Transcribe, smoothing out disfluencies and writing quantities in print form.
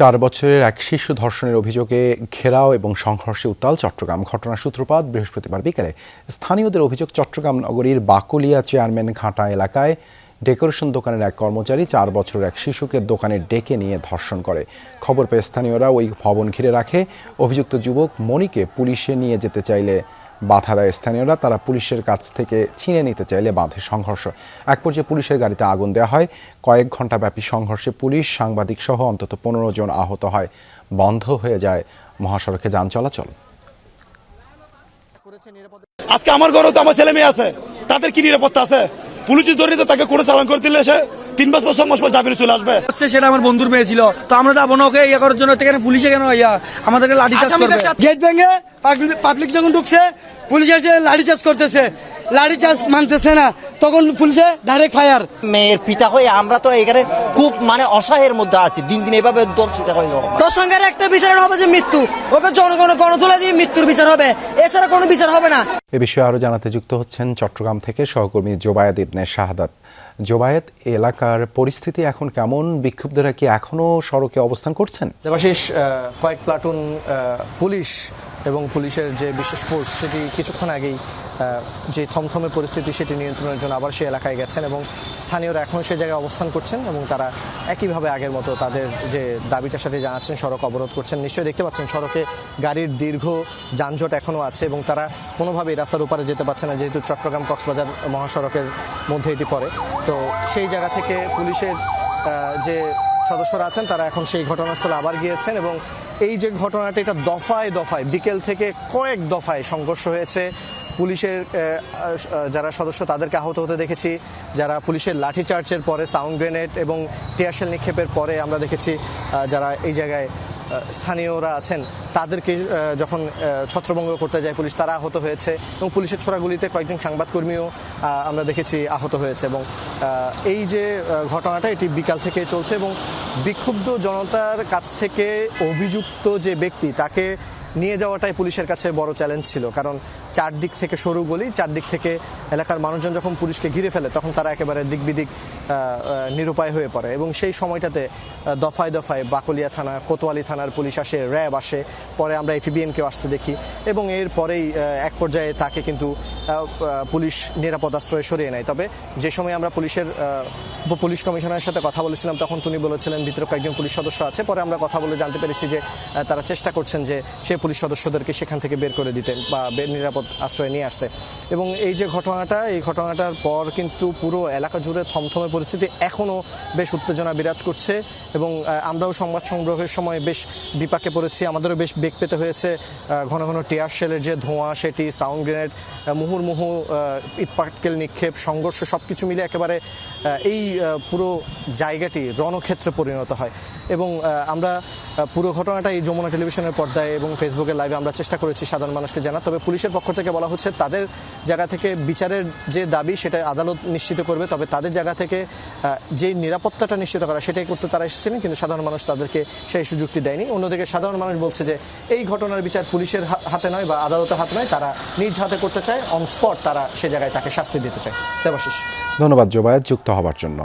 4 বছরের এক শিশু ধর্ষণের অভিযোগে ঘেরাও এবং সংঘর্ষে উত্তাল চট্টগ্রাম। ঘটনার সূত্রপাত বৃহস্পতিবার বিকেলে। স্থানীয়দের অভিযোগ, চট্টগ্রাম নগরীর বাকুলিয়া চেয়ারম্যান ঘাটা এলাকায় ডেকোরেশন দোকানের এক কর্মচারী 4 বছরের এক শিশুকে দোকানে ডেকে নিয়ে ধর্ষণ করে। খবর পেয়ে স্থানীয়রা ওই ভবন ঘিরে রাখে। অভিযুক্ত যুবক মনিকে পুলিশে নিয়ে যেতে চাইলে বাধা দেয় স্থানীয়রা। তারা পুলিশের কাছ থেকে ছিনিয়ে নিতে চাইলে বাধে সংঘর্ষ। এক পর্যায়ে পুলিশের গাড়িতে আগুন দেওয়া হয়। কয়েক ঘণ্টাব্যাপী সংঘর্ষে পুলিশ, সাংবাদিক সহ অন্তত 15 জন আহত হয়। বন্ধ হয়ে যায় মহাসড়কে যান চলাচল। আজকে আমার ঘরে তো আমার ছেলে মেয়ে আছে, তাদের কি নিরাপত্তা আছে? পুলিশ ধরে তো তাকে করে চালান করে দিলে সে 3 মাস পর 6 মাস পর জামিনে চলে আসবে। সেটা আমার বন্ধুর মেয়ে ছিল, তো আমরা যাবো না ওকে ইয়ে করার জন্য। এখানে পুলিশে কেন আমাদেরকে লাঠি চার্জ করবে? গেট ভেঙে পাবলিক যখন ঢুকছে, পুলিশ এসে লাঠি চার্জ করতেছে, লাঠি চার্জ মানতেছে না, তখন পুলিশে ডাইরেক্ট ফায়ার। মেয়ের পিতা হয়ে আমরা তো এখানে খুব অসহায়ের মধ্যে আছি। দিন দিন এভাবে দর্শিত হয়ে যাবো। প্রসঙ্গের একটা বিচার হবে যে মৃত্যু, ওকে জনগণ গণতুলা দিয়ে মৃত্যুর বিচার হবে, এছাড়া কোনো বিচার হবে না। এ বিষয়ে আরও জানাতে যুক্ত হচ্ছেন চট্টগ্রাম থেকে সহকর্মী জোবায়েদ ইবনে শাহাদাত। জোবায়েদ, এলাকার পরিস্থিতি এখন কেমন? বিক্ষুব্ধরা কি এখনো সড়কে অবস্থান করছেন? দেবাশিস, কয়েক প্লাটুন পুলিশ এবং পুলিশের যে বিশেষ ফোর্স সেটি কিছুক্ষণ আগেই যে থমথমে পরিস্থিতি সেটি নিয়ন্ত্রণের জন্য আবার সে এলাকায় গেছেন এবং স্থানীয়রা এখনও সে জায়গায় অবস্থান করছেন এবং তারা একইভাবে আগের মতো তাদের যে দাবিটার সাথে জানাচ্ছেন, সড়ক অবরোধ করছেন। নিশ্চয়ই দেখতে পাচ্ছেন সড়কে গাড়ির দীর্ঘ যানজট এখনও আছে এবং তারা কোনোভাবেই রাস্তার উপরে যেতে পারছে না, যেহেতু চট্টগ্রাম কক্সবাজার মহাসড়কের মধ্যে এটি পড়ে। তো সেই জায়গা থেকে পুলিশের যে সদস্যরা আছেন তারা এখন সেই ঘটনাস্থলে আবার গিয়েছেন এবং এই যে ঘটনাটা, এটা দফায় দফায় বিকেল থেকে কয়েক দফায় সংঘর্ষ হয়েছে। পুলিশের যারা সদস্য তাদেরকে আহত হতে দেখেছি, যারা পুলিশের লাঠিচার্জের পরে, সাউন্ড গ্রেনেড এবং টিয়ারশেল নিক্ষেপের পরে আমরা দেখেছি যারা এই জায়গায় স্থানীয়রা আছেন তাদেরকে যখন ছত্রভঙ্গ করতে যায় পুলিশ, তারা আহত হয়েছে এবং পুলিশের ছোড়াগুলিতে কয়েকজন সংবাদকর্মীও আমরা দেখেছি আহত হয়েছে। এবং এই যে ঘটনাটা এটি বিকাল থেকে চলছে এবং বিক্ষুব্ধ জনতার কাছ থেকে অভিযুক্ত যে ব্যক্তি তাকে নিয়ে যাওয়াটাই পুলিশের কাছে বড় চ্যালেঞ্জ ছিল, কারণ চারদিক থেকে সরু গলি, চারদিক থেকে এলাকার মানুষজন যখন পুলিশকে ঘিরে ফেলে তখন তারা একেবারে দিক বিদিক নিরুপায় হয়ে পড়ে এবং সেই সময়টাতে দফায় দফায় বাকলিয়া থানা, কোতোয়ালি থানার পুলিশ আসে, র্যাব আসে, পরে আমরা এফবিএনকেও আসতে দেখি এবং এর পরেই এক পর্যায়ে তাকে কিন্তু পুলিশ নিরাপদ আশ্রয়ে সরিয়ে নেয়। তবে যে সময় আমরা পুলিশ কমিশনারের সাথে কথা বলেছিলাম তখন তিনি বলেছিলেন ভিতরে কয়েকজন পুলিশ সদস্য আছে। পরে আমরা কথা বলে জানতে পেরেছি যে তারা চেষ্টা করছেন যে সেই পুলিশ সদস্যদেরকে সেখান থেকে বের করে দিতে বা নিরাপদ আশ্রয়ে নিয়ে আসতে। এবং এই যে ঘটনাটা, এই ঘটনাটার পর কিন্তু পুরো এলাকা জুড়ে থমথমে পরিস্থিতি, এখনও বেশ উত্তেজনা বিরাজ করছে এবং আমরাও সংবাদ সংগ্রহের সময় বেশ বিপাকে পড়েছি, আমাদেরও বেশ বেগ পেতে হয়েছে। ঘন ঘন টিয়ার শেলের যে ধোঁয়া সেটি, সাউন্ড গ্রেনেড, মুহুর্মুহু ইটপাটকেল নিক্ষেপ, সংঘর্ষ, সব কিছু মিলে একেবারে এই পুরো জায়গাটি রণক্ষেত্রে পরিণত হয়। এবং আমরা পুরো ঘটনাটা এই যমুনা টেলিভিশনের পর্দায় এবং ফেসবুকের লাইভে আমরা চেষ্টা করেছি সাধারণ মানুষকে জানাতে। তবে পুলিশের পক্ষ থেকে বলা হচ্ছে তাদের জায়গা থেকে বিচারের যে দাবি সেটা আদালত নিশ্চিত করবে, তবে তাদের জায়গা থেকে যে নিরাপত্তাটা নিশ্চিত করা সেটাই করতে তারা এসেছিলেন, কিন্তু সাধারণ মানুষ তাদেরকে সেই সুযোগটি দেয়নি। অন্যদিকে সাধারণ মানুষ বলছে যে এই ঘটনার বিচার পুলিশের হাতে নয় বা আদালতের হাতে নয়, তারা নিজ হাতে করতে চায়, অন স্পট তারা সে জায়গায় তাকে শাস্তি দিতে চায়। দেবাশিস, ধন্যবাদ জোবায়েদ যুক্ত হবার জন্য।